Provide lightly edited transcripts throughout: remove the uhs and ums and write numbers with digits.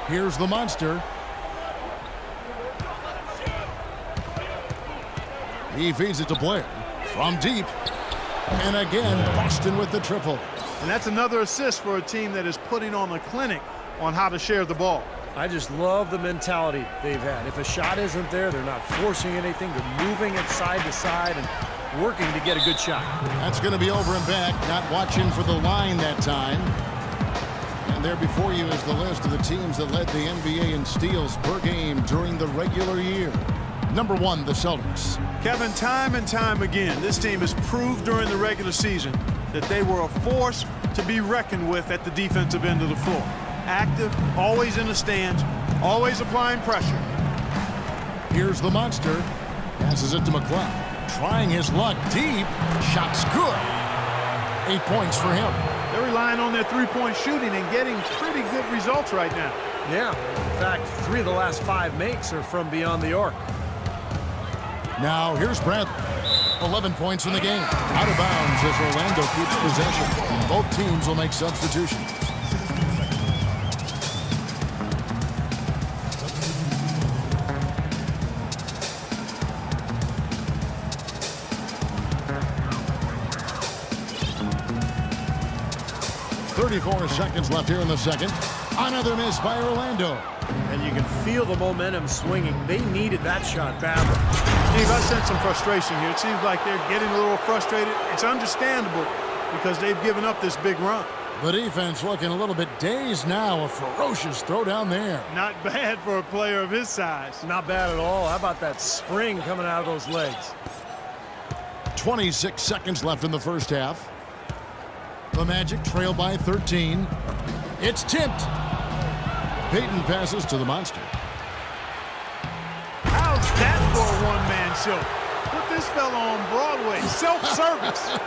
Here's the monster. He feeds it to Blair from deep. And again, Boston with the triple. And that's another assist for a team that is putting on a clinic on how to share the ball. I just love the mentality they've had. If a shot isn't there, they're not forcing anything. They're moving it side to side and working to get a good shot. That's going to be over and back. Not watching for the line that time. And there before you is the list of the teams that led the NBA in steals per game during the regular year. Number 1, the Celtics. Kevin, time and time again, this team has proved during the regular season that they were a force to be reckoned with at the defensive end of the floor. Active, always in the stands, always applying pressure. Here's the monster. Passes it to McLeod. Trying his luck deep. Shot's good. 8 points for him. They're relying on their three-point shooting and getting pretty good results right now. Yeah, in fact, 3 of the last 5 makes are from beyond the arc. Now here's Bradley. 11 points in the game. Out of bounds as Orlando keeps possession. Both teams will make substitutions. .34 seconds left here in the second. Another miss by Orlando. And you can feel the momentum swinging. They needed that shot badly. Steve, I sense some frustration here. It seems like they're getting a little frustrated. It's understandable because they've given up this big run. The defense looking a little bit dazed now. A ferocious throw down there. Not bad for a player of his size. Not bad at all. How about that spring coming out of those legs? 26 seconds left in the first half. The Magic trail by 13. It's tipped. Payton passes to the monster. How's that for a one-man show? Put this fella on Broadway. Self-service.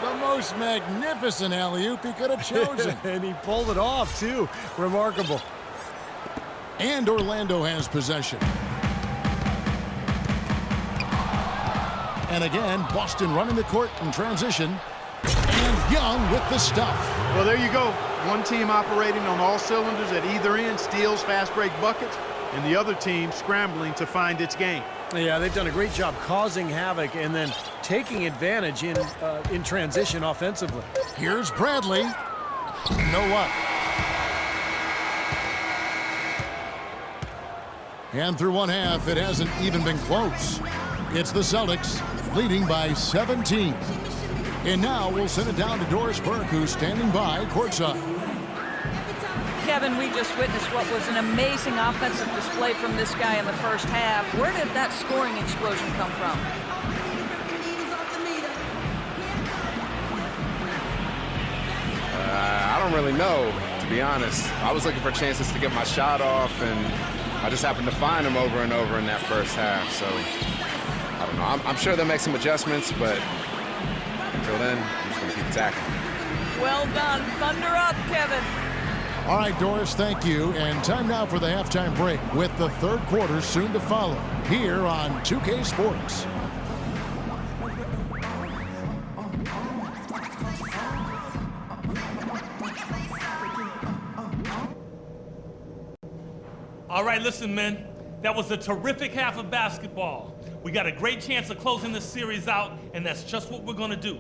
the most magnificent alley-oop he could have chosen. And he pulled it off, too. Remarkable. And Orlando has possession. And again, Boston running the court in transition. And Young with the stuff. Well, there you go. One team operating on all cylinders at either end, steals, fast break buckets, and the other team scrambling to find its game. Yeah, they've done a great job causing havoc and then taking advantage in transition offensively. Here's Bradley. No luck. And through one half, it hasn't even been close. It's the Celtics leading by 17. And now we'll send it down to Doris Burke, who's standing by courtside. Kevin, we just witnessed what was an amazing offensive display from this guy in the first half. Where did that scoring explosion come from? I don't really know, to be honest. I was looking for chances to get my shot off, and I just happened to find them over and over in that first half. So, I don't know. I'm sure they'll make some adjustments, but until then, I'm just going to keep attacking. Well done. Thunder up, Kevin. All right, Doris, thank you. And time now for the halftime break with the third quarter soon to follow here on 2K Sports. All right, listen, men. That was a terrific half of basketball. We got a great chance of closing this series out, and that's just what we're going to do.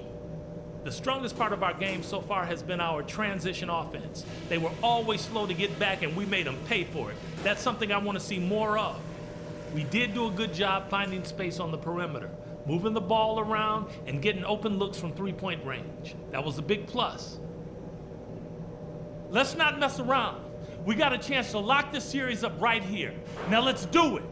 The strongest part of our game so far has been our transition offense. They were always slow to get back, and we made them pay for it. That's something I want to see more of. We did do a good job finding space on the perimeter, moving the ball around, and getting open looks from three-point range. That was a big plus. Let's not mess around. We got a chance to lock this series up right here. Now let's do it.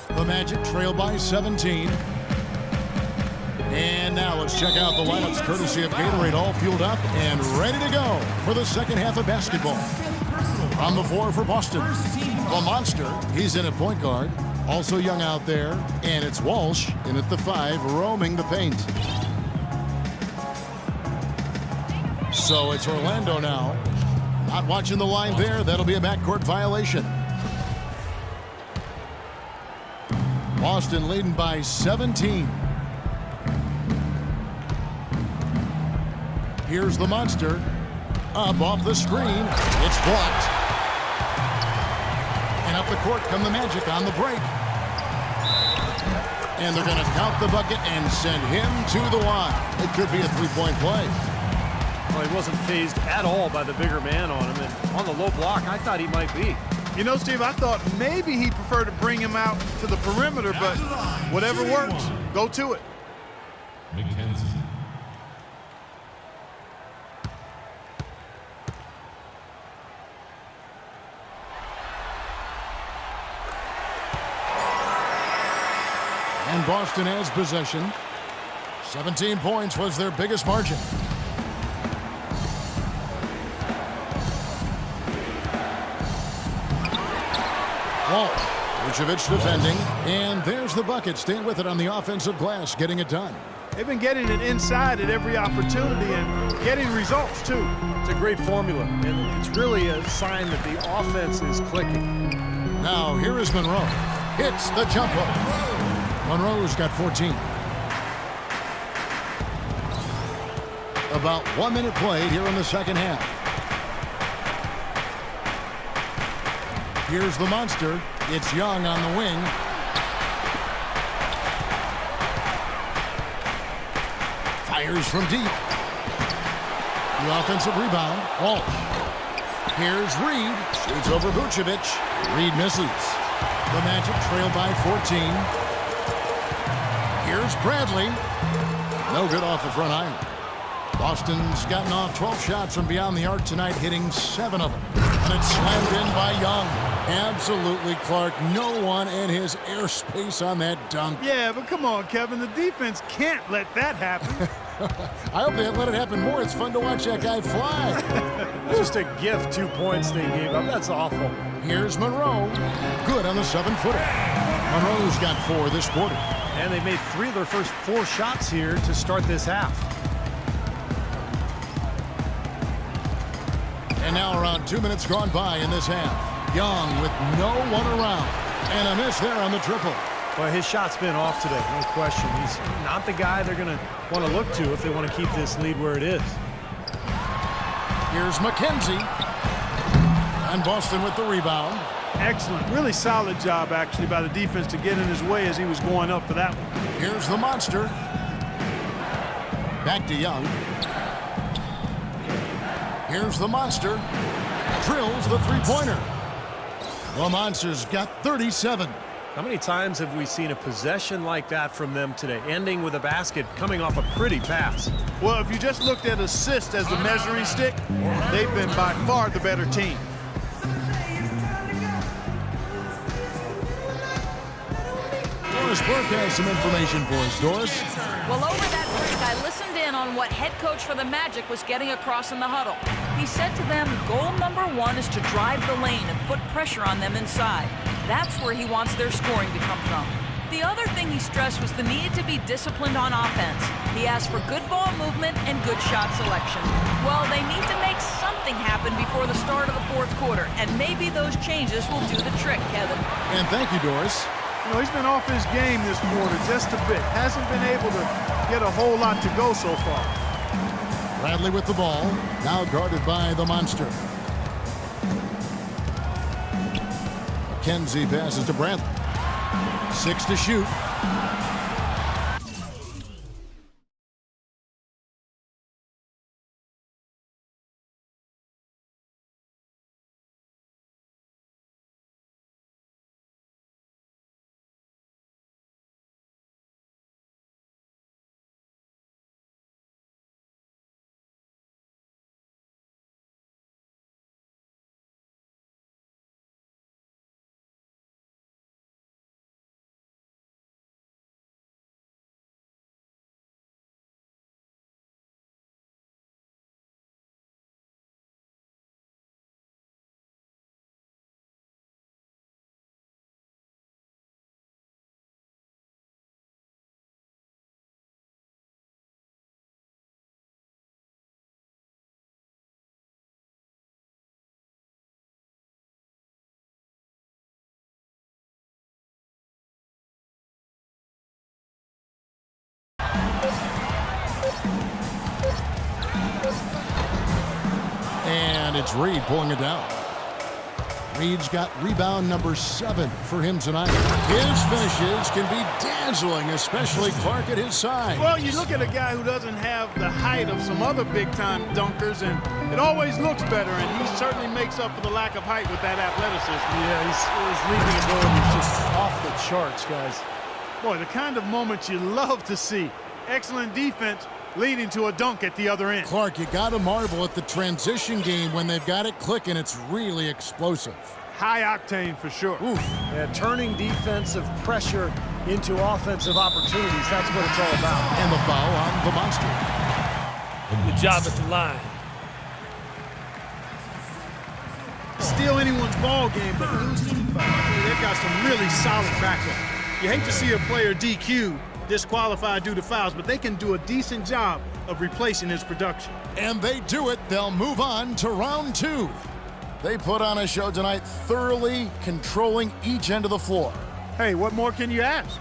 The Magic trail by 17. And now let's check out the lineups courtesy of Gatorade, all fueled up and ready to go for the second half of basketball. On the floor for Boston, the Monster. He's in at point guard. Also young out there. And it's Walsh in at the 5, roaming the paint. So it's Orlando now. Not watching the line there. That'll be a backcourt violation. Boston leading by 17. Here's the Monster. Up off the screen. It's blocked. And up the court come the Magic on the break. And they're going to count the bucket and send him to the line. It could be a three-point play. Well, he wasn't phased at all by the bigger man on him. And on the low block, I thought he might be. You know, Steve, I thought maybe he'd prefer to bring him out to the perimeter, but whatever works, go to it. And Boston has possession. 17 points was their biggest margin. Wall. Vucevic defending. And there's the bucket. Staying with it on the offensive glass, getting it done. They've been getting it inside at every opportunity and getting results, too. It's a great formula, and it's really a sign that the offense is clicking. Now, here is Monroe. Hits the jump hook. Monroe's got 14. About 1 minute played here in the second half. Here's the Monster. It's Young on the wing. Fires from deep. The offensive rebound. Walsh. Here's Reed. Shoots over Vucevic. Reed misses. The Magic trail by 14. Here's Bradley. No good off the front iron. Boston's gotten off 12 shots from beyond the arc tonight, hitting 7 of them. And it's slammed in by Young. Absolutely, Clark. No one in his airspace on that dunk. Yeah, but come on, Kevin. The defense can't let that happen. I hope they let it happen more. It's fun to watch that guy fly. Just a gift, 2 points they gave up. That's awful. Here's Monroe. Good on the 7-footer. Monroe's got 4 this quarter. And they made 3 of their first 4 shots here to start this half. And now around 2 minutes gone by in this half. Young with no one around. And a miss there on the triple. Well, his shot's been off today, no question. He's not the guy they're going to want to look to if they want to keep this lead where it is. Here's McKenzie. And Boston with the rebound. Excellent. Really solid job, actually, by the defense to get in his way as he was going up for that one. Here's the Monster. Back to Young. Here's the Monster. Drills the three-pointer. The Monster's got 37. How many times have we seen a possession like that from them today, ending with a basket coming off a pretty pass? Well, if you just looked at assists as the measuring stick, they've been by far the better team. Doris Burke has some information for us, Doris. Well, over that break, I listened in on what head coach for the Magic was getting across in the huddle. He said to them, goal number 1 is to drive the lane and put pressure on them inside. That's where he wants their scoring to come from. The other thing he stressed was the need to be disciplined on offense. He asked for good ball movement and good shot selection. Well, they need to make something happen before the start of the fourth quarter, and maybe those changes will do the trick, Kevin. And thank you, Doris. You know, he's been off his game this quarter just a bit. Hasn't been able to get a whole lot to go so far. Bradley with the ball. Now guarded by the Monster. McKenzie passes to Bradley. 6 to shoot. And it's Reed pulling it down. Reed's got rebound number 7 for him tonight. His finishes can be dazzling, especially Clark at his side. Well, you look at a guy who doesn't have the height of some other big-time dunkers, and it always looks better, and he certainly makes up for the lack of height with that athleticism. Yeah, his leaping ability is just off the charts, guys. Boy, the kind of moments you love to see. Excellent defense leading to a dunk at the other end. Clark, you got to marvel at the transition game when they've got it clicking. It's really explosive. High octane for sure. Oof. Yeah, turning defensive pressure into offensive opportunities. That's what it's all about. And the foul on the monster. Good job at the line. Steal anyone's ball game, but lose key foul. They've got some really solid backup. You hate to see a player DQ, disqualified due to fouls, but they can do a decent job of replacing his production. And they do it. They'll move on to round 2. They put on a show tonight, thoroughly controlling each end of the floor. Hey, what more can you ask?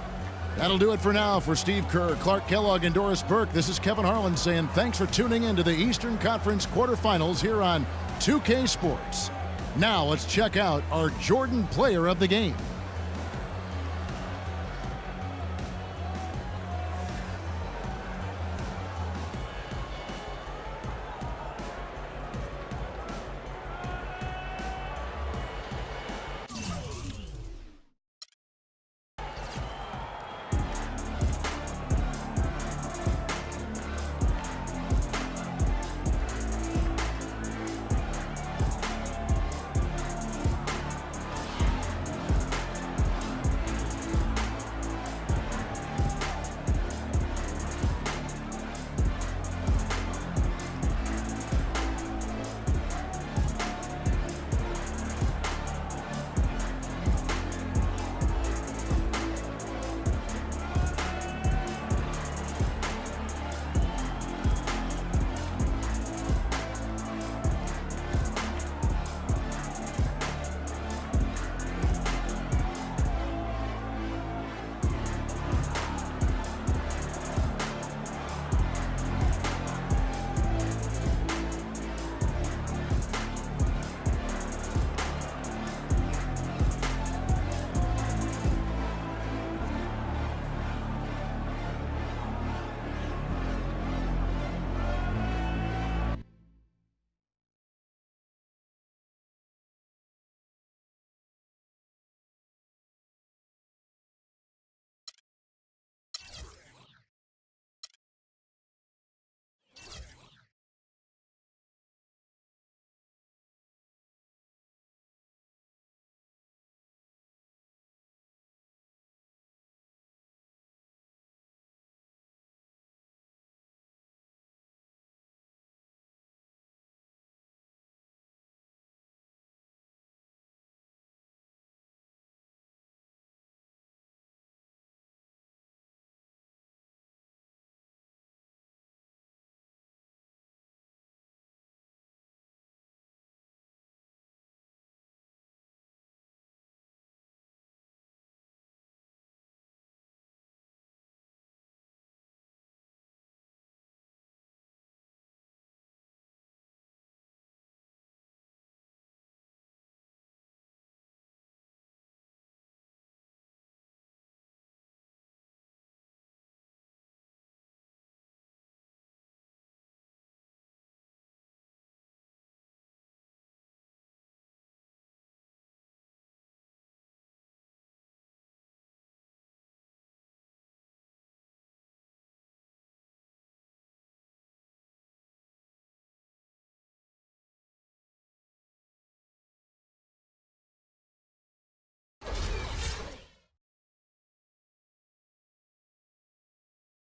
That'll do it for now. For Steve Kerr, Clark Kellogg, and Doris Burke, this is Kevin Harlan saying thanks for tuning in to the Eastern Conference quarterfinals here on 2K Sports. Now let's check out our Jordan Player of the Game.